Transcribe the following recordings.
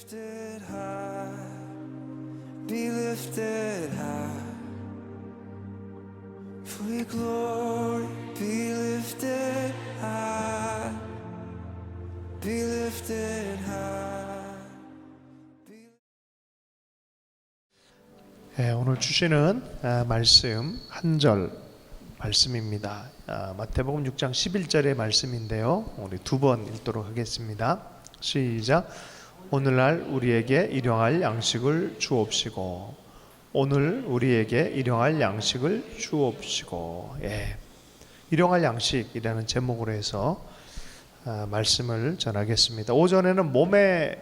lifted high, be lifted high. For your glory, be lifted high, be lifted high. 오늘 주시는 말씀 한 절 말씀입니다. 마태복음 6장 11절의 말씀인데요. 우리 두 번 읽도록 하겠습니다. 시작. 오늘날 우리에게 일용할 양식을 주옵시고, 오늘 우리에게 일용할 양식을 주옵시고. 일용할 양식이라는 제목으로 해서 말씀을 전하겠습니다. 오전에는 몸의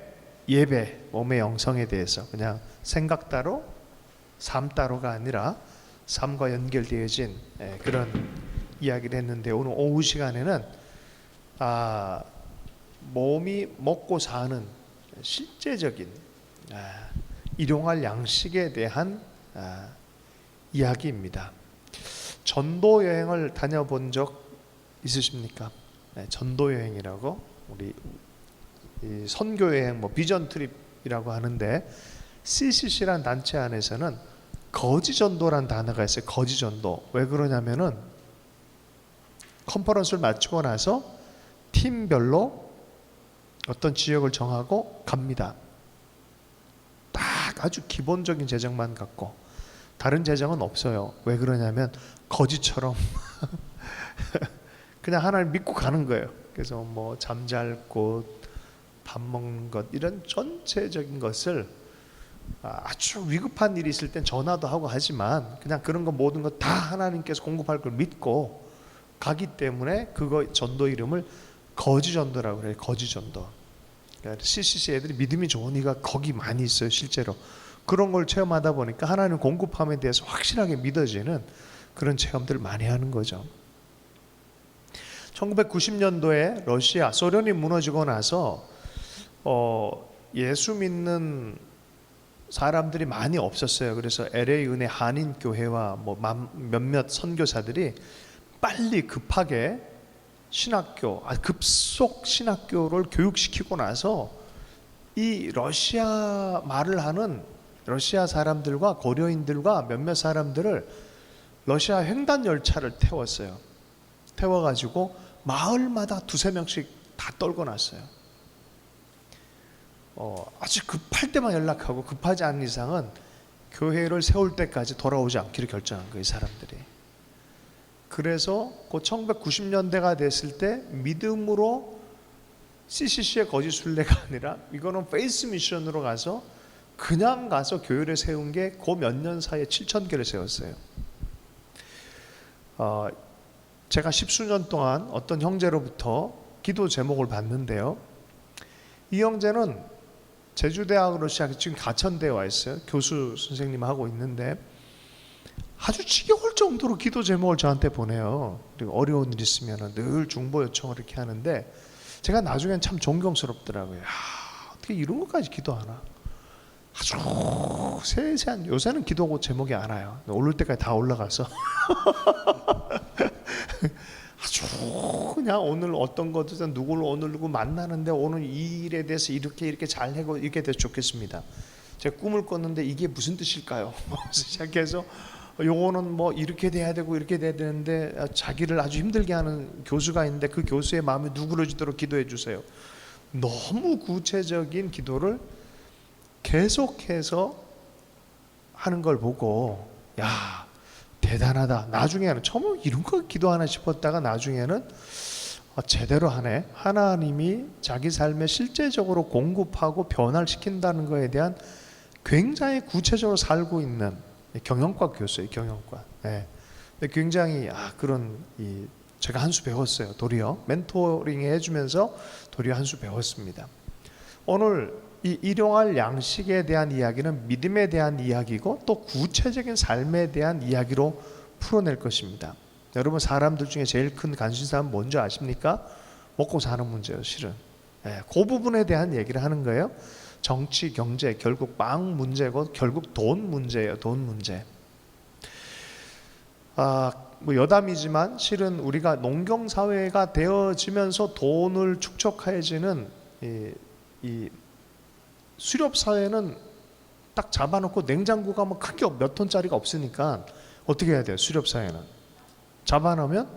예배, 몸의 영성에 대해서 그냥 생각 따로 삶 따로가 아니라 삶과 연결되어진 그런 이야기를 했는데, 오늘 오후 시간에는 몸이 먹고 사는 실제적인 일용할 양식에 대한 이야기입니다. 전도 여행을 다녀본 적 있으십니까? 전도 여행이라고 우리 선교 여행, 비전 트립이라고 하는데, CCC라는 단체 안에서는 거지 전도란 단어가 있어요. 거지 전도. 왜 그러냐면은 컨퍼런스를 마치고 나서 팀별로 어떤 지역을 정하고 갑니다. 딱 아주 기본적인 재정만 갖고 다른 재정은 없어요. 왜 그러냐면 거지처럼 그냥 하나님 믿고 가는 거예요. 그래서 잠잘 곳, 밥 먹는 것, 이런 전체적인 것을 아주 위급한 일이 있을 땐 전화도 하고 하지만 그냥 그런 거 모든 거 다 하나님께서 공급할 걸 믿고 가기 때문에 그거 전도 이름을 거지 전도라고 그래요. 거지 전도. 그러니까 CCC 애들이 믿음이 좋으니까 거기 많이 있어요. 실제로 그런 걸 체험하다 보니까 하나님 공급함에 대해서 확실하게 믿어지는 그런 체험들을 많이 하는 거죠. 1990년도에 러시아, 소련이 무너지고 나서 예수 믿는 사람들이 많이 없었어요. 그래서 LA 은혜 한인교회와 몇몇 선교사들이 빨리 급하게 신학교, 급속 신학교를 교육시키고 나서 이 러시아 말을 하는 러시아 사람들과 고려인들과 몇몇 사람들을 러시아 횡단 열차를 태웠어요. 태워가지고 마을마다 두세 명씩 다 떨궈 놨어요. 아주 급할 때만 연락하고 급하지 않은 이상은 교회를 세울 때까지 돌아오지 않기로 결정한 거예요, 이 사람들이. 그래서 그 1990년대가 됐을 때 믿음으로 CCC의 거짓 순례가 아니라 이거는 페이스 미션으로 가서 그냥 가서 교회를 세운 게 그 몇 년 사이에 7,000개를 세웠어요. 제가 십수년 동안 어떤 형제로부터 기도 제목을 받는데요. 이 형제는 제주대학으로 시작해 지금 가천대에 와 있어요. 교수 선생님 하고 있는데 아주 지겨울 정도로 기도 제목을 저한테 보내요. 그리고 어려운 일 있으면 늘 중보 요청을 이렇게 하는데 제가 나중엔 참 존경스럽더라고요. 어떻게 이런 것까지 기도하나. 아주 세세한, 요새는 기도 제목이 안 와요. 오를 때까지 다 올라가서 아주 그냥 오늘 어떤 것든 누구를 오늘 누구 만나는데 오늘 이 일에 대해서 이렇게 잘 하고 이렇게 돼서 좋겠습니다. 제가 꿈을 꿨는데 이게 무슨 뜻일까요? 시작해서 요거는 이렇게 돼야 되고 이렇게 돼야 되는데 자기를 아주 힘들게 하는 교수가 있는데 그 교수의 마음이 누그러지도록 기도해 주세요. 너무 구체적인 기도를 계속해서 하는 걸 보고 대단하다. 나중에는 처음 이런 거 기도하나 싶었다가 나중에는 제대로 하네. 하나님이 자기 삶에 실제적으로 공급하고 변화시킨다는 거에 대한 굉장히 구체적으로 살고 있는 경영과 교수예요. 경영과. 근데 굉장히 그런 제가 한 수 배웠어요. 도리어 멘토링 해주면서 도리어 한 수 배웠습니다. 오늘 이 일용할 양식에 대한 이야기는 믿음에 대한 이야기고 또 구체적인 삶에 대한 이야기로 풀어낼 것입니다. 여러분, 사람들 중에 제일 큰 관심사는 뭔지 아십니까? 먹고 사는 문제예요, 실은. 그 부분에 대한 얘기를 하는 거예요. 정치, 경제, 결국 빵 문제고 결국 돈 문제예요. 돈 문제. 여담이지만 실은 우리가 농경사회가 되어지면서 돈을 축적해지는 이 수렵 사회는 딱 잡아놓고 냉장고가 뭐 크게 몇 톤짜리가 없으니까 어떻게 해야 돼요? 수렵 사회는 잡아놓으면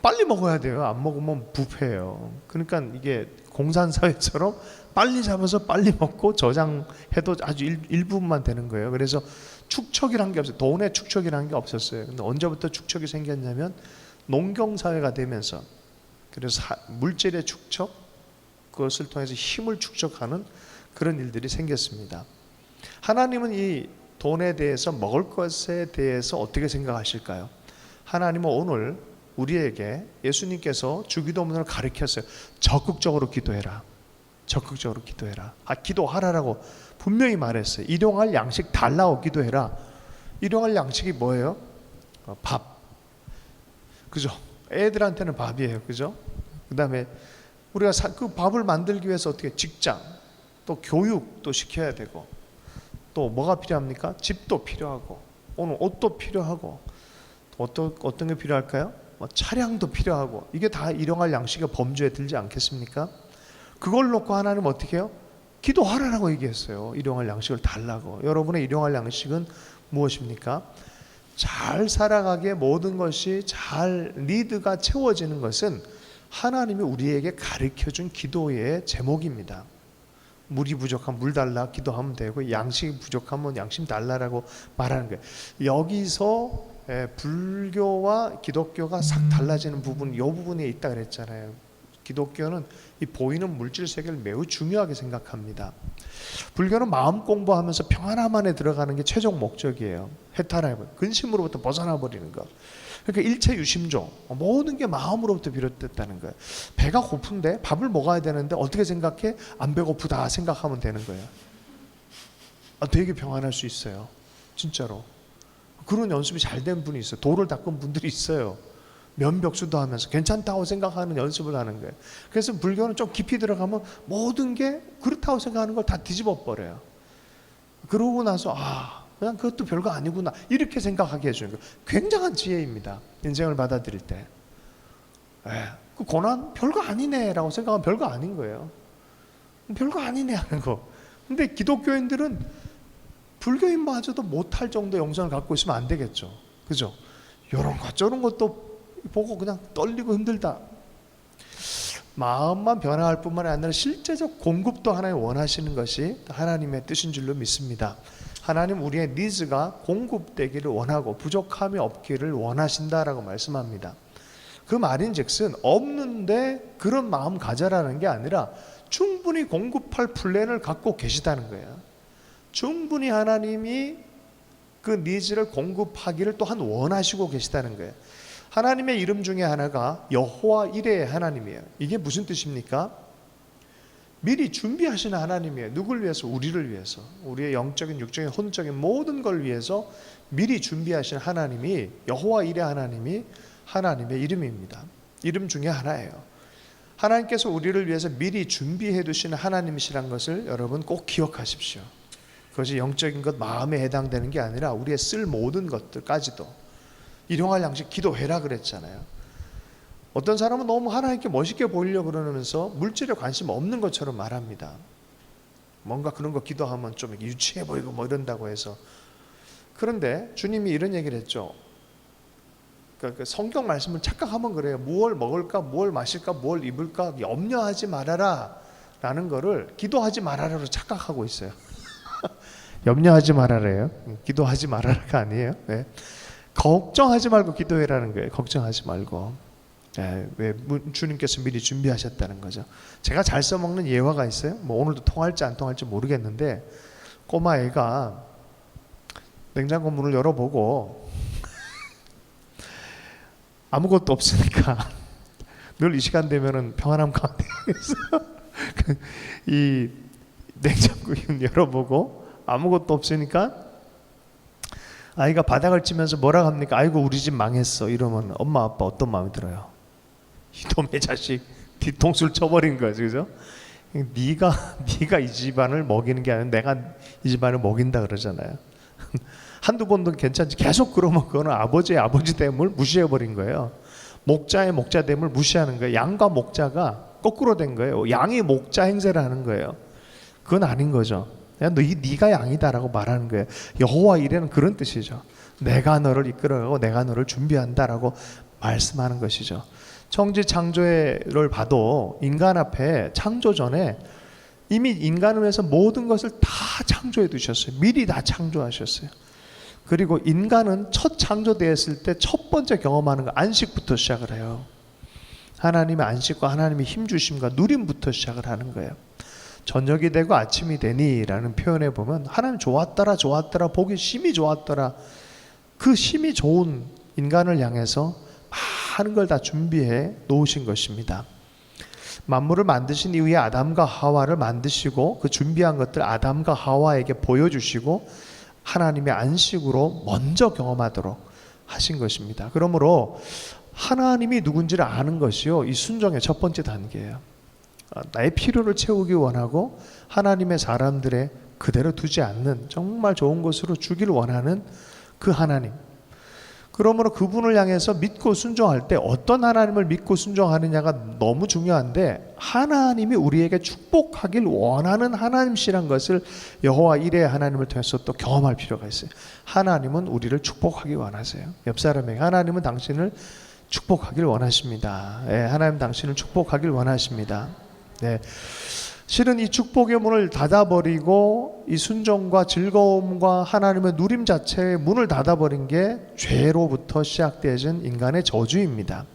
빨리 먹어야 돼요. 안 먹으면 부패예요. 그러니까 이게 공산 사회처럼 빨리 잡아서 빨리 먹고 저장해도 아주 일부분만 되는 거예요. 그래서 축척이란 게 없어요. 돈의 축척이란 게 없었어요. 근데 언제부터 축척이 생겼냐면 농경 사회가 되면서, 그래서 물질의 축척, 그것을 통해서 힘을 축적하는 그런 일들이 생겼습니다. 하나님은 이 돈에 대해서, 먹을 것에 대해서 어떻게 생각하실까요? 하나님은 오늘 우리에게 예수님께서 주기도문을 가르쳤어요. 적극적으로 기도해라. 적극적으로 기도해라. 기도하라라고 분명히 말했어요. 일용할 양식 달라고 기도해라. 일용할 양식이 뭐예요? 밥. 그죠? 애들한테는 밥이에요. 그죠? 그 다음에 우리가 그 밥을 만들기 위해서 어떻게 직장, 또 교육도 시켜야 되고, 또 뭐가 필요합니까? 집도 필요하고, 오늘 옷도 필요하고, 어떤 게 필요할까요? 차량도 필요하고, 이게 다 일용할 양식의 범주에 들지 않겠습니까? 그걸 놓고 하나님 어떻게 해요? 기도하라라고 얘기했어요. 일용할 양식을 달라고. 여러분의 일용할 양식은 무엇입니까? 잘 살아가기에 모든 것이 잘 리드가 채워지는 것은 하나님이 우리에게 가르쳐준 기도의 제목입니다. 물이 부족하면 물 달라 기도하면 되고, 양식이 부족하면 양식 달라라고 말하는 거예요. 여기서 불교와 기독교가 싹 달라지는 부분, 이 부분에 있다 그랬잖아요. 기독교는 이 보이는 물질 세계를 매우 중요하게 생각합니다. 불교는 마음 공부하면서 평안함 안에 들어가는 게 최종 목적이에요. 해탈하고 근심으로부터 벗어나 버리는 것. 그러니까 일체 유심조, 모든 게 마음으로부터 비롯됐다는 거예요. 배가 고픈데 밥을 먹어야 되는데 어떻게 생각해? 안 배고프다 생각하면 되는 거예요. 되게 평안할 수 있어요. 진짜로. 그런 연습이 잘 된 분이 있어요. 돌을 닦은 분들이 있어요. 면벽수도 하면서 괜찮다고 생각하는 연습을 하는 거예요. 그래서 불교는 좀 깊이 들어가면 모든 게 그렇다고 생각하는 걸 다 뒤집어 버려요. 그러고 나서 그냥 그것도 별거 아니구나 이렇게 생각하게 해주는 거예요. 굉장한 지혜입니다. 인생을 받아들일 때. 그 고난 별거 아니네 라고 생각하면 별거 아닌 거예요. 별거 아니네 하는 거. 근데 기독교인들은 불교인마저도 못할 정도 영성을 갖고 있으면 안 되겠죠. 그죠? 이런 것 저런 것도 보고 그냥 떨리고 힘들다. 마음만 변화할 뿐만 아니라 실제적 공급도 하나님 원하시는 것이 하나님의 뜻인 줄로 믿습니다. 하나님 우리의 니즈가 공급되기를 원하고 부족함이 없기를 원하신다라고 말씀합니다. 그 말인즉슨 없는데 그런 마음 가져라는 게 아니라 충분히 공급할 플랜을 갖고 계시다는 거예요. 충분히 하나님이 그 니즈를 공급하기를 또한 원하시고 계시다는 거예요. 하나님의 이름 중에 하나가 여호와 이레의 하나님이에요. 이게 무슨 뜻입니까? 미리 하시는 하나님이에요. 누굴 위해서? 우리를 위해서. 우리의 영적인, 육적인, 혼적인 모든 걸 위해서 미리 준비하신 하나님이, 여호와 이레 하나님이 하나님의 이름입니다. 이름 중에 하나예요. 하나님께서 우리를 위해서 미리 준비해 두시는 하나님이시란 것을 여러분 꼭 기억하십시오. 그것이 영적인 것, 마음에 해당되는 게 아니라 우리의 쓸 모든 것들까지도. 일용할 양식 기도해라 그랬잖아요. 어떤 사람은 너무 하나님께 멋있게 보이려고 그러면서 물질에 관심 없는 것처럼 말합니다. 뭔가 그런 거 기도하면 좀 유치해 보이고 뭐 이런다고 해서. 그런데 주님이 이런 얘기를 했죠. 그러니까 성경 말씀을 착각하면 그래요. 무엇을 먹을까, 무엇을 마실까, 무엇을 입을까 염려하지 말아라 라는 거를 기도하지 말아라로 착각하고 있어요. 염려하지 말아라예요. 기도하지 말아라가 아니에요. 네. 걱정하지 말고 기도해라는 거예요. 걱정하지 말고. 왜 주님께서 미리 준비하셨다는 거죠. 제가 잘 써먹는 예화가 있어요. 뭐 오늘도 통할지 안 통할지 모르겠는데, 꼬마 애가 냉장고 문을 열어보고 아무것도 없으니까 늘 이 시간 되면은 평안함 가운데서 이 냉장고 문 열어보고 아무것도 없으니까 아이가 바닥을 치면서 뭐라 합니까? 아이고 우리 집 망했어. 이러면 엄마 아빠 어떤 마음이 들어요? 이놈의 자식 뒤통수를 쳐버린 거지, 그죠? 네가 이 집안을 먹이는 게 아니라 내가 이 집안을 먹인다 그러잖아요. 한두 번도 괜찮지. 계속 그러면 그거는 아버지의 아버지됨을 무시해버린 거예요. 목자의 목자됨을 무시하는 거예요. 양과 목자가 거꾸로 된 거예요. 양이 목자 행세를 하는 거예요. 그건 아닌 거죠. 네가 양이다라고 말하는 거예요. 여호와 이레는 그런 뜻이죠. 내가 너를 이끌어가고 내가 너를 준비한다라고 말씀하는 것이죠. 청지 창조를 봐도 인간 앞에 창조 전에 이미 인간을 위해서 모든 것을 다 창조해 두셨어요. 미리 다 창조하셨어요. 그리고 인간은 첫 창조되었을 때 첫 번째 경험하는 거 안식부터 시작을 해요. 하나님의 안식과 하나님의 힘주심과 누림부터 시작을 하는 거예요. 저녁이 되고 아침이 되니 라는 표현에 보면 하나님 좋았더라 좋았더라 보기 심히 좋았더라. 그 심히 좋은 인간을 향해서 많은 걸 다 준비해 놓으신 것입니다. 만물을 만드신 이후에 아담과 하와를 만드시고 그 준비한 것들 아담과 하와에게 보여주시고 하나님의 안식으로 먼저 경험하도록 하신 것입니다. 그러므로 하나님이 누군지를 아는 것이요, 이 순종의 첫 번째 단계예요. 나의 필요를 채우기 원하고 하나님의 사람들의 그대로 두지 않는 정말 좋은 것으로 주기를 원하는 그 하나님. 그러므로 그분을 향해서 믿고 순종할 때 어떤 하나님을 믿고 순종하느냐가 너무 중요한데, 하나님이 우리에게 축복하길 원하는 하나님이란 것을 여호와 이레의 하나님을 통해서 또 경험할 필요가 있어요. 하나님은 우리를 축복하기 원하세요. 옆 사람에게 하나님은 당신을 축복하길 원하십니다. 네, 하나님 당신을 축복하길 원하십니다. 네. 실은 이 축복의 문을 닫아버리고 이 순종과 즐거움과 하나님의 누림 자체의 문을 닫아버린 게 죄로부터 시작되어진 인간의 저주입니다.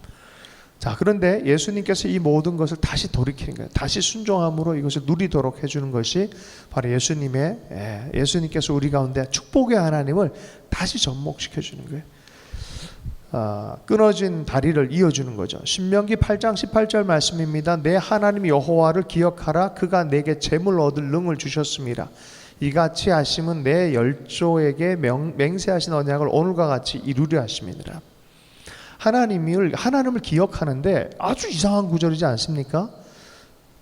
자, 그런데 예수님께서 이 모든 것을 다시 돌이키는 거예요. 다시 순종함으로 이것을 누리도록 해주는 것이 바로 예수님께서 우리 가운데 축복의 하나님을 다시 접목시켜주는 거예요. 끊어진 다리를 이어주는 거죠. 신명기 8장 18절 말씀입니다. 내 하나님 여호와를 기억하라. 그가 내게 재물 얻을 능을 주셨습니다. 이같이 하심은 내 열조에게 맹세하신 언약을 오늘과 같이 이루려 하심이니라. 하나님을 기억하는데 아주 이상한 구절이지 않습니까?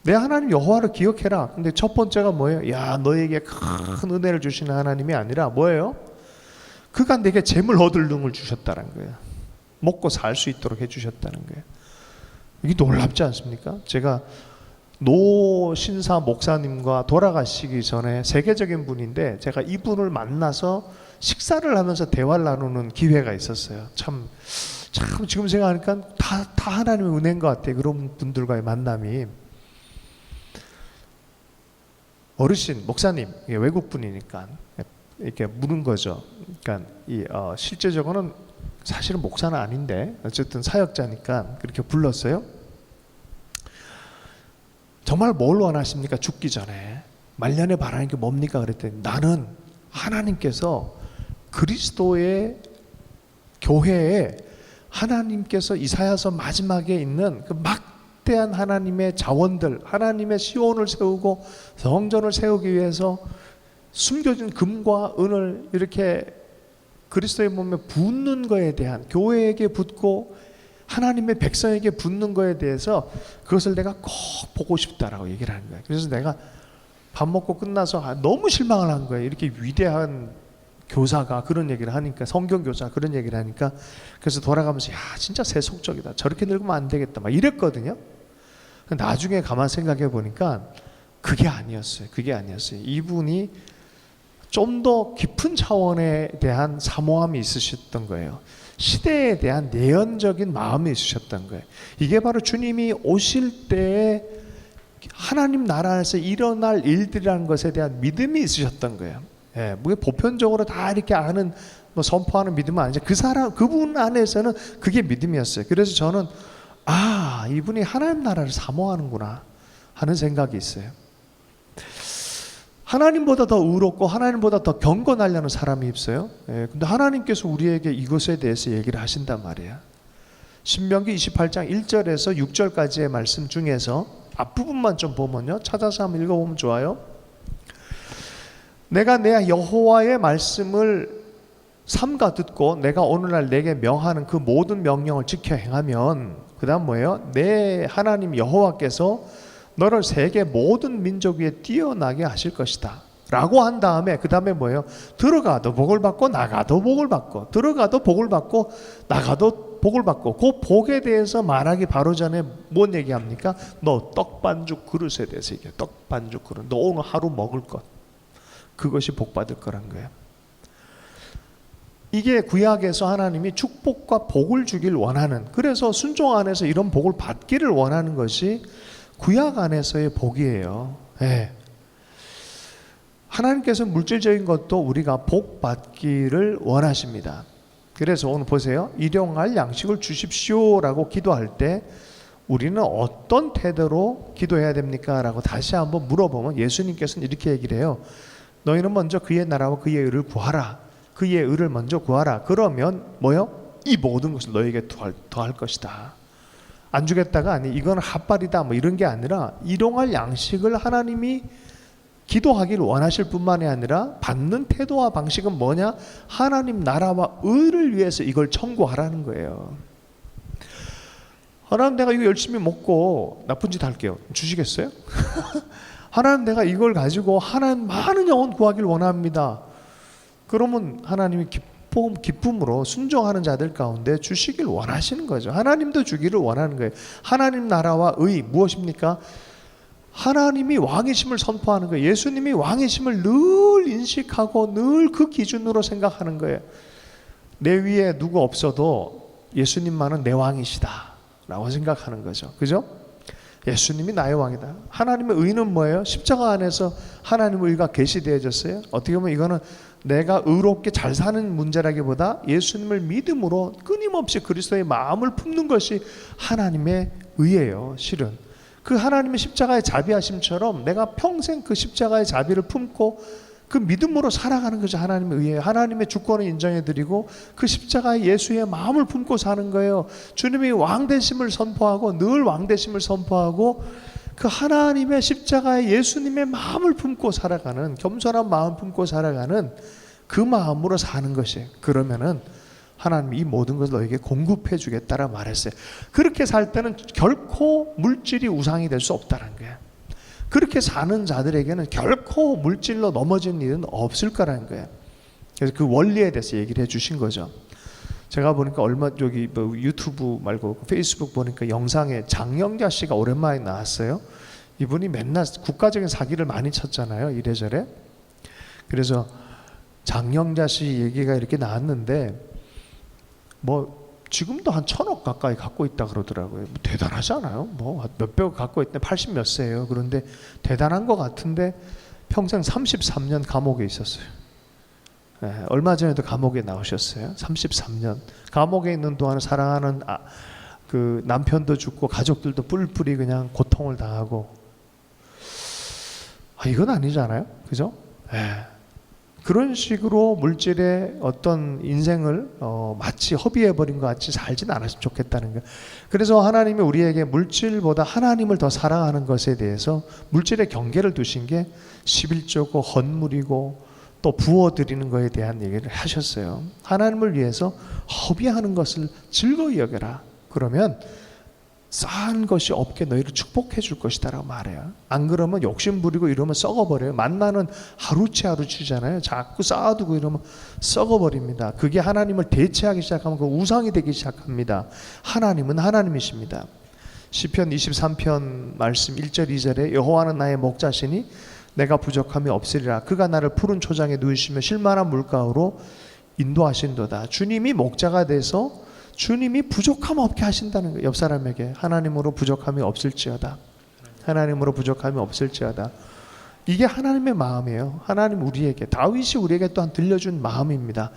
내 하나님 여호와를 기억해라. 근데 첫 번째가 뭐예요? 야, 너에게 큰 은혜를 주시는 하나님이 아니라 뭐예요? 그가 내게 재물 얻을 능을 주셨다는 거예요. 먹고 살 수 있도록 해주셨다는 거예요. 이게 놀랍지 않습니까? 제가 노 신사 목사님과 돌아가시기 전에 세계적인 분인데 제가 이분을 만나서 식사를 하면서 대화를 나누는 기회가 있었어요. 참 지금 생각하니까 다 하나님의 은혜인 것 같아요. 그런 분들과의 만남이. 어르신 목사님, 외국 분이니까 이렇게 물은 거죠. 그러니까 실제적으로는 사실은 목사는 아닌데 어쨌든 사역자니까 그렇게 불렀어요. 정말 뭘 원하십니까? 죽기 전에 말년에 바라는 게 뭡니까? 그랬더니 나는 하나님께서 그리스도의 교회에 하나님께서 이사야서 마지막에 있는 그 막대한 하나님의 자원들, 하나님의 시온을 세우고 성전을 세우기 위해서 숨겨진 금과 은을 이렇게 그리스도의 몸에 붓는 거에 대한, 교회에게 붓고 하나님의 백성에게 붓는 거에 대해서 그것을 내가 꼭 보고 싶다라고 얘기를 하는 거예요. 그래서 내가 밥 먹고 끝나서 너무 실망을 한 거예요. 이렇게 위대한 교사가 그런 얘기를 하니까, 성경 교사가 그런 얘기를 하니까, 그래서 돌아가면서 야, 진짜 세속적이다. 저렇게 늙으면 안 되겠다. 막 이랬거든요. 나중에 가만 생각해 보니까 그게 아니었어요. 이분이 좀 더 깊은 차원에 대한 사모함이 있으셨던 거예요. 시대에 대한 내연적인 마음이 있으셨던 거예요. 이게 바로 주님이 오실 때에 하나님 나라에서 일어날 일들이라는 것에 대한 믿음이 있으셨던 거예요. 예, 뭐 보편적으로 다 이렇게 아는, 선포하는 믿음은 아니죠. 그분 안에서는 그게 믿음이었어요. 그래서 저는 이분이 하나님 나라를 사모하는구나 하는 생각이 있어요. 하나님보다 더 의롭고 하나님보다 더 경건하려는 사람이 있어요. 근데 하나님께서 우리에게 이것에 대해서 얘기를 하신단 말이에요. 신명기 28장 1절에서 6절까지의 말씀 중에서 앞부분만 좀 보면요, 찾아서 한번 읽어보면 좋아요. 내가 내 여호와의 말씀을 삼가 듣고 내가 오늘날 내게 명하는 그 모든 명령을 지켜 행하면, 그 다음 뭐예요? 내 하나님 여호와께서 너를 세계 모든 민족 위에 뛰어나게 하실 것이다 라고 한 다음에, 그 다음에 뭐예요? 들어가도 복을 받고 나가도 복을 받고, 들어가도 복을 받고 나가도 복을 받고 그 복에 대해서 말하기 바로 전에 뭔 얘기합니까? 너 떡반죽 그릇에 대해서 얘기해. 떡반죽 그릇. 너 오늘 하루 먹을 것. 그것이 복 받을 거란 거예요. 이게 구약에서 하나님이 축복과 복을 주길 원하는, 그래서 순종 안에서 이런 복을 받기를 원하는 것이 구약 안에서의 복이에요. 네. 하나님께서 물질적인 것도 우리가 복 받기를 원하십니다. 그래서 오늘 보세요. 일용할 양식을 주십시오라고 기도할 때 우리는 어떤 태도로 기도해야 됩니까? 라고 다시 한번 물어보면 예수님께서는 이렇게 얘기를 해요. 너희는 먼저 그의 나라와 그의 의를 구하라. 그의 의를 먼저 구하라. 그러면 뭐요? 이 모든 것을 너에게 더할 것이다. 안 주겠다가 아니 이건 핫발이다 뭐 이런 게 아니라 일용할 양식을 하나님이 기도하기를 원하실 뿐만이 아니라 받는 태도와 방식은 뭐냐? 하나님 나라와 의를 위해서 이걸 청구하라는 거예요. 하나님 내가 이거 열심히 먹고 나쁜 짓 할게요. 주시겠어요? 하나님 내가 이걸 가지고 하나님 많은 영혼 구하기를 원합니다. 그러면 하나님이 기쁨으로 순종하는 자들 가운데 주시길 원하시는 거죠. 하나님도 주기를 원하는 거예요. 하나님 나라와 의 무엇입니까? 하나님이 왕이심을 선포하는 거예요. 예수님이 왕이심을 늘 인식하고 늘 그 기준으로 생각하는 거예요. 내 위에 누구 없어도 예수님만은 내 왕이시다 라고 생각하는 거죠. 그죠? 예수님이 나의 왕이다. 하나님의 의는 뭐예요? 십자가 안에서 하나님의 의가 계시되어졌어요. 어떻게 보면 이거는 내가 의롭게 잘 사는 문제라기보다 예수님을 믿음으로 끊임없이 그리스도의 마음을 품는 것이 하나님의 의예요. 실은 그 하나님의 십자가의 자비하심처럼 내가 평생 그 십자가의 자비를 품고 그 믿음으로 살아가는 것이 하나님의 의예요. 하나님의 주권을 인정해드리고 그 십자가의 예수의 마음을 품고 사는 거예요. 주님이 왕되심을 선포하고 늘 왕되심을 선포하고 그 하나님의 십자가의 예수님의 마음을 품고 살아가는, 겸손한 마음 품고 살아가는 그 마음으로 사는 것이에요. 그러면은 하나님이 이 모든 것을 너에게 공급해 주겠다라 말했어요. 그렇게 살 때는 결코 물질이 우상이 될 수 없다는 거예요. 그렇게 사는 자들에게는 결코 물질로 넘어지는 일은 없을 거라는 거예요. 그래서 그 원리에 대해서 얘기를 해 주신 거죠. 제가 보니까 얼마 여기 뭐 유튜브 말고 페이스북 보니까 영상에 장영자 씨가 오랜만에 나왔어요. 이분이 맨날 국가적인 사기를 많이 쳤잖아요. 이래저래. 그래서 장영자 씨 얘기가 이렇게 나왔는데 뭐 지금도 한 1,000억 가까이 갖고 있다 그러더라고요. 뭐 대단하지 않아요? 뭐 몇백억 갖고 있대. 80 몇 세예요. 그런데 대단한 것 같은데 평생 33년 감옥에 있었어요. 네, 얼마 전에도 감옥에 나오셨어요. 33년. 감옥에 있는 동안 사랑하는 그 남편도 죽고 가족들도 뿔뿔이 그냥 고통을 당하고. 이건 아니잖아요. 그죠? 네. 그런 식으로 물질의 어떤 인생을 마치 허비해버린 것 같이 살진 않았으면 좋겠다는 거예요. 그래서 하나님이 우리에게 물질보다 하나님을 더 사랑하는 것에 대해서 물질의 경계를 두신 게 11조고 헌물이고 또 부어드리는 것에 대한 얘기를 하셨어요. 하나님을 위해서 허비하는 것을 즐거이 여겨라. 그러면 쌓은 것이 없게 너희를 축복해 줄 것이다 라고 말해요. 안 그러면 욕심 부리고 이러면 썩어버려요. 만나는 하루치 하루치잖아요. 자꾸 쌓아두고 이러면 썩어버립니다. 그게 하나님을 대체하기 시작하면 그 우상이 되기 시작합니다. 하나님은 하나님이십니다. 시편 23편 말씀 1절 2절에 여호와는 나의 목자시니 내가 부족함이 없으리라. 그가 나를 푸른 초장에 누이시며 쉴만한 물가로 인도하신도다. 주님이 목자가 돼서 주님이 부족함 없게 하신다는 거예요. 옆 사람에게 하나님으로 부족함이 없을지어다. 하나님으로 부족함이 없을지어다. 이게 하나님의 마음이에요. 하나님 우리에게, 다윗이 우리에게 또한 들려준 마음입니다.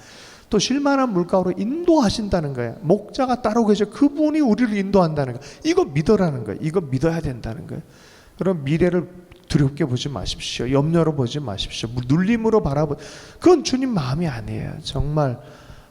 또 쉴만한 물가로 인도하신다는 거예요. 목자가 따로 계셔 그분이 우리를 인도한다는 거예요. 이거 믿으라는 거예요. 이거 믿어야 된다는 거예요. 그럼 미래를 두렵게 보지 마십시오. 염려로 보지 마십시오. 눌림으로 그건 주님 마음이 아니에요. 정말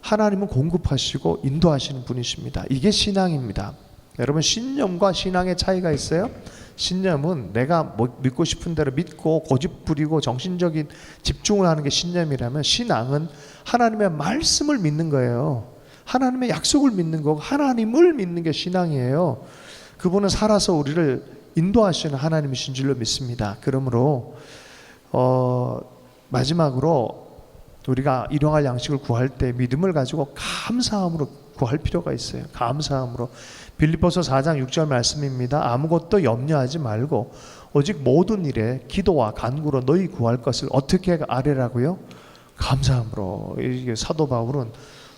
하나님은 공급하시고 인도하시는 분이십니다. 이게 신앙입니다. 여러분 신념과 신앙의 차이가 있어요. 신념은 내가 뭐 믿고 싶은 대로 믿고 고집 부리고 정신적인 집중을 하는 게 신념이라면 신앙은 하나님의 말씀을 믿는 거예요. 하나님의 약속을 믿는 거고 하나님을 믿는 게 신앙이에요. 그분은 살아서 우리를 인도하시는 하나님이신 줄로 믿습니다. 그러므로 마지막으로 우리가 일용할 양식을 구할 때 믿음을 가지고 감사함으로 구할 필요가 있어요. 감사함으로. 빌립보서 4장 6절 말씀입니다. 아무것도 염려하지 말고 오직 모든 일에 기도와 간구로 너희 구할 것을 어떻게 아뢰라고요? 감사함으로. 이게 사도 바울은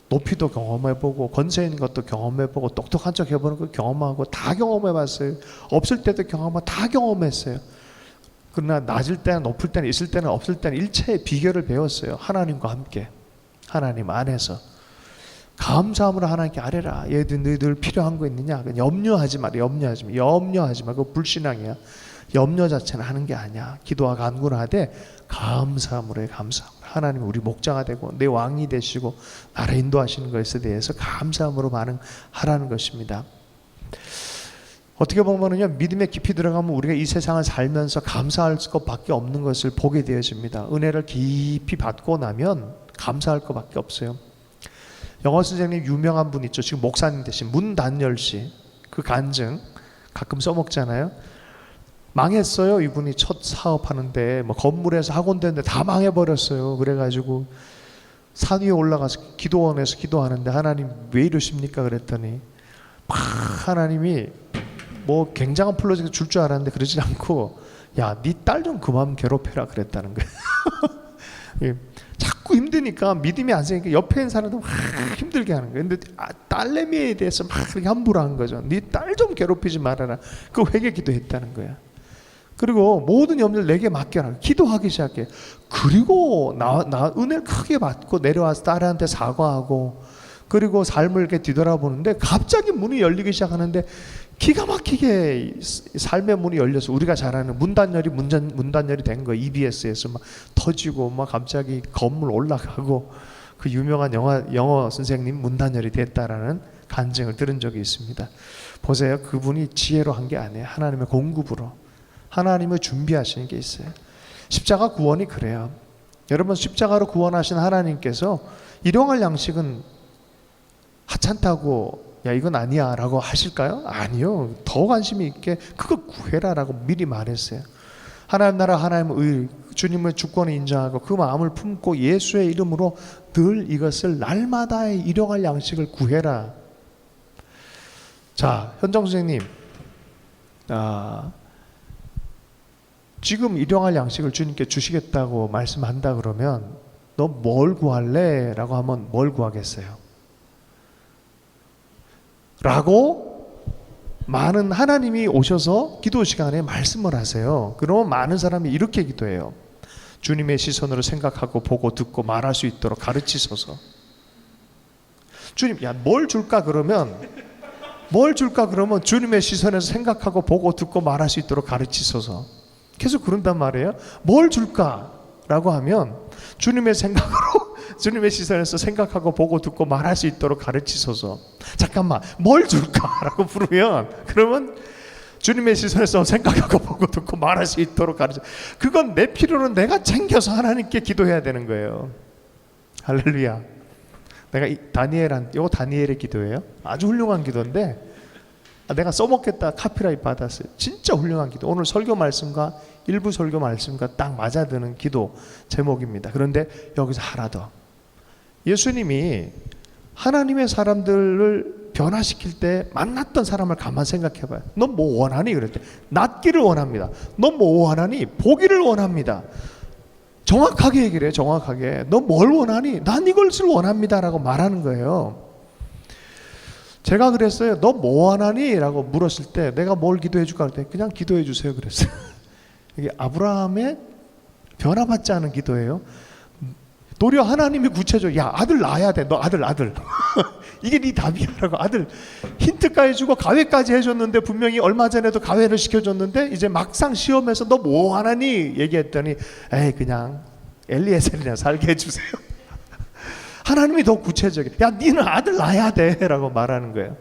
높이도 경험해보고 권세 있는 것도 경험해보고 똑똑한 척 해보는 거 경험하고 다 경험해봤어요. 없을 때도 경험하고 다 경험했어요. 그러나 낮을 때는 높을 때는 있을 때는 없을 때는 일체의 비결을 배웠어요. 하나님과 함께, 하나님 안에서. 감사함으로 하나님께 아뢰라. 얘들 너희들 필요한 거 있느냐? 염려하지 마라. 염려하지 마. 염려하지 마. 그거 불신앙이야. 염려 자체는 하는 게 아니야. 기도와 간구를 하되 감사함으로 해. 감사함으로. 하나님 우리 목자가 되고 내 왕이 되시고 나를 인도하시는 것에 대해서 감사함으로 반응하라는 것입니다. 어떻게 보면요, 믿음에 깊이 들어가면 우리가 이 세상을 살면서 감사할 것밖에 없는 것을 보게 되어집니다. 은혜를 깊이 받고 나면 감사할 것밖에 없어요. 영어 선생님 유명한 분 있죠. 지금 목사님 되신 문단열 씨. 그 간증 가끔 써먹잖아요. 망했어요. 이분이 첫 사업하는데 뭐 건물에서 학원 되는데 다 망해버렸어요. 그래가지고 산 위에 올라가서 기도원에서 기도하는데 하나님 왜 이러십니까? 그랬더니 막 하나님이 뭐 굉장한 프로젝트 줄 줄 알았는데 그러지 않고 야, 네 딸 좀 그만 괴롭혀라 그랬다는 거예요. 자꾸 힘드니까 믿음이 안 생기니까 옆에 있는 사람도 막 힘들게 하는 거예요. 근데 딸내미에 대해서 막 그렇게 함부로 한 거죠. 네 딸 좀 괴롭히지 말아라. 그 회개 기도했다는 거야. 그리고 모든 염려를 내게 맡겨라. 기도하기 시작해. 그리고 나 은혜를 크게 받고 내려와서 딸한테 사과하고 그리고 삶을 이렇게 뒤돌아보는데 갑자기 문이 열리기 시작하는데 기가 막히게 삶의 문이 열려서 우리가 잘 아는 문단열이 된 거예요. EBS에서 막 터지고 막 갑자기 건물 올라가고 그 유명한 영어 선생님 문단열이 됐다라는 간증을 들은 적이 있습니다. 보세요. 그분이 지혜로 한 게 아니에요. 하나님의 공급으로. 하나님을 준비하시는 게 있어요. 십자가 구원이 그래요. 여러분 십자가로 구원하신 하나님께서 일용할 양식은 하찮다고 야 이건 아니야 라고 하실까요? 아니요. 더 관심이 있게 그거 구해라 라고 미리 말했어요. 하나님 나라 하나님의 의 주님의 주권을 인정하고 그 마음을 품고 예수의 이름으로 늘 이것을 날마다의 일용할 양식을 구해라. 자, 현정 선생님 지금 일용할 양식을 주님께 주시겠다고 말씀한다 그러면 너 뭘 구할래? 라고 하면 뭘 구하겠어요? 라고 많은 하나님이 오셔서 기도 시간에 말씀을 하세요. 그러면 많은 사람이 이렇게 기도해요. 주님의 시선으로 생각하고 보고 듣고 말할 수 있도록 가르치소서. 주님, 야, 뭘 줄까 그러면 주님의 시선에서 생각하고 보고 듣고 말할 수 있도록 가르치소서. 계속 그런단 말이에요. 뭘 줄까라고 하면 주님의 생각으로 주님의 시선에서 생각하고 보고 듣고 말할 수 있도록 가르치소서. 잠깐만, 뭘 줄까라고 부르면 그러면 주님의 시선에서 생각하고 보고 듣고 말할 수 있도록 가르쳐. 그건 내 필요는 내가 챙겨서 하나님께 기도해야 되는 거예요. 할렐루야. 내가 이거 다니엘의 기도예요. 아주 훌륭한 기도인데 내가 써먹겠다 카피라이트 받았어요. 진짜 훌륭한 기도. 오늘 설교 말씀과 일부 설교 말씀과 딱 맞아드는 기도 제목입니다. 그런데 여기서 하나 더. 예수님이 하나님의 사람들을 변화시킬 때 만났던 사람을 가만 생각해봐요. 너 뭐 원하니? 그랬대. 낫기를 원합니다. 너 뭐 원하니? 보기를 원합니다. 정확하게 얘기를 해요. 정확하게. 너 뭘 원하니? 난 이것을 원합니다 라고 말하는 거예요. 제가 그랬어요. 너 뭐 원하니? 라고 물었을 때 내가 뭘 기도해 줄까? 그랬더니 그냥 기도해 주세요 그랬어요. 이게 아브라함의 변화받지 않은 기도예요. 도리어 하나님이 구체적으로 야 아들 낳아야 돼. 너 아들 이게 네 답이야 라고 아들 힌트까지 주고 가회까지 해줬는데 분명히 얼마 전에도 가회를 시켜줬는데 이제 막상 시험에서 너 뭐 하나니? 얘기했더니 에이 그냥 엘리에셀이나 살게 해주세요. 하나님이 더 구체적이에요. 야 니는 아들 낳아야 돼 라고 말하는 거예요.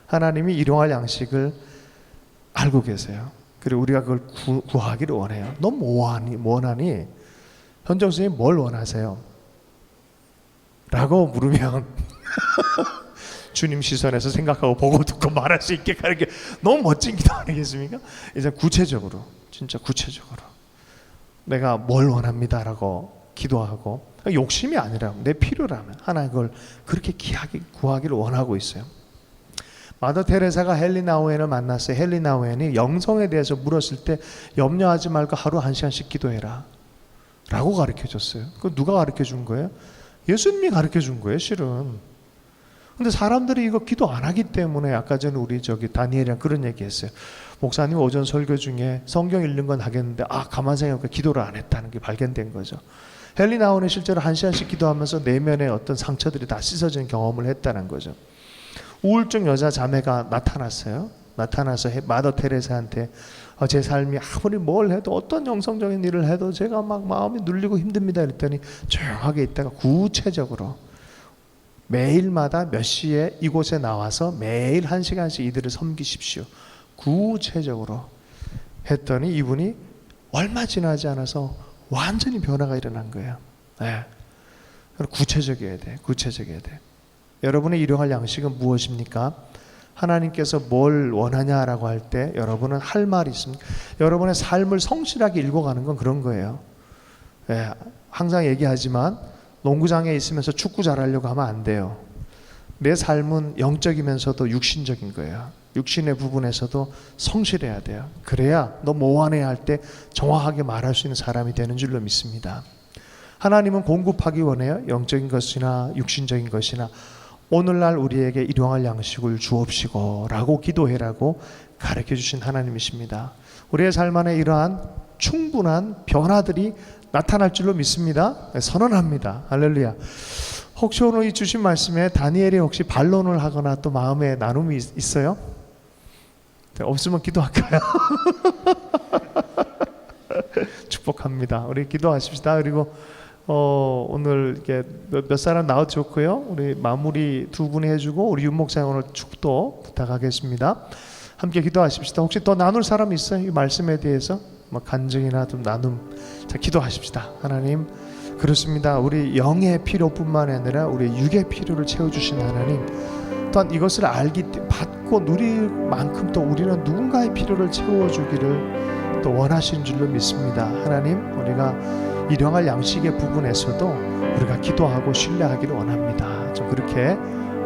하나님이 일용할 양식을 알고 계세요. 그리고 우리가 그걸 구하기를 원해요. 너 뭐 원하니? 현정 선생님 뭘 원하세요? 라고 물으면 주님 시선에서 생각하고 보고 듣고 말할 수 있게 가는 게 너무 멋진 기도 아니겠습니까? 이제 구체적으로 진짜 구체적으로 내가 뭘 원합니다 라고 기도하고 욕심이 아니라 내 필요라면 하나님 그걸 그렇게 귀하게 구하기를 원하고 있어요. 마더 테레사가 헨리 나우엔을 만났어요. 헨리 나우엔이 영성에 대해서 물었을 때 염려하지 말고 하루 1시간씩 기도해라 라고 가르쳐줬어요. 그거 누가 가르쳐준 거예요? 예수님이 가르쳐준 거예요 실은. 근데 사람들이 이거 기도 안 하기 때문에 아까 전에 우리 다니엘이랑 그런 얘기 했어요. 목사님 오전 설교 중에 성경 읽는 건 하겠는데 가만 생각해보니까 기도를 안 했다는 게 발견된 거죠. 헨리 나우엔이 실제로 1시간씩 기도하면서 내면의 어떤 상처들이 다 씻어지는 경험을 했다는 거죠. 우울증 여자 자매가 나타났어요. 나타나서 마더 테레사한테 제 삶이 아무리 뭘 해도 어떤 영성적인 일을 해도 제가 막 마음이 눌리고 힘듭니다. 그랬더니 조용하게 있다가 구체적으로 매일마다 몇 시에 이곳에 나와서 매일 1시간씩 이들을 섬기십시오. 구체적으로 했더니 이분이 얼마 지나지 않아서 완전히 변화가 일어난 거예요. 네. 구체적이어야 돼. 구체적이어야 돼. 여러분의 일용할 양식은 무엇입니까? 하나님께서 뭘 원하냐라고 할 때 여러분은 할 말이 있습니다. 여러분의 삶을 성실하게 읽어가는 건 그런 거예요. 네. 항상 얘기하지만 농구장에 있으면서 축구 잘하려고 하면 안 돼요. 내 삶은 영적이면서도 육신적인 거예요. 육신의 부분에서도 성실해야 돼요. 그래야 너 뭐 하네 할 때 정확하게 말할 수 있는 사람이 되는 줄로 믿습니다. 하나님은 공급하기 원해요. 영적인 것이나 육신적인 것이나 오늘날 우리에게 일용할 양식을 주옵시고 라고 기도해라고 가르쳐 주신 하나님이십니다. 우리의 삶 안에 이러한 충분한 변화들이 나타날 줄로 믿습니다. 선언합니다. 할렐루야. 혹시 오늘 이 주신 말씀에 다니엘이 혹시 반론을 하거나 또 마음에 나눔이 있어요? 없으면 기도할까요? 축복합니다. 우리 기도하십시다. 그리고 오늘 이렇게 몇 사람 나와도 좋고요. 우리 마무리 두 분이 해주고 우리 윤 목사님 오늘 축도 부탁하겠습니다. 함께 기도하십시다. 혹시 더 나눌 사람 있어요? 이 말씀에 대해서 간증이나 좀 나눔. 자, 기도하십시다. 하나님, 그렇습니다. 우리 영의 필요뿐만 아니라 우리 육의 필요를 채워주신 하나님, 또한 이것을 받고 누릴 만큼 또 우리는 누군가의 필요를 채워주기를 또 원하신 줄로 믿습니다. 하나님, 우리가 일용할 양식의 부분에서도 우리가 기도하고 신뢰하기를 원합니다. 좀 그렇게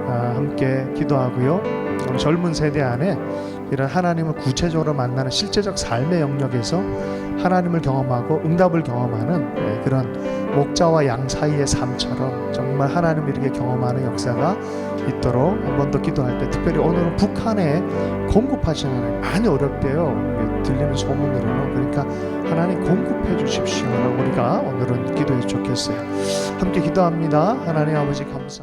함께 기도하고요. 젊은 세대 안에 이런 하나님을 구체적으로 만나는 실제적 삶의 영역에서 하나님을 경험하고 응답을 경험하는 그런 목자와 양 사이의 삶처럼 정말 하나님을 이렇게 경험하는 역사가 있도록 한 번 더 기도할 때, 특별히 오늘은 북한에 공급하시는 하나님 많이 어렵대요. 들리는 소문으로는. 그러니까 하나님 공급해 주십시오 라고 우리가 오늘은 기도해 좋겠어요. 함께 기도합니다. 하나님 아버지 감사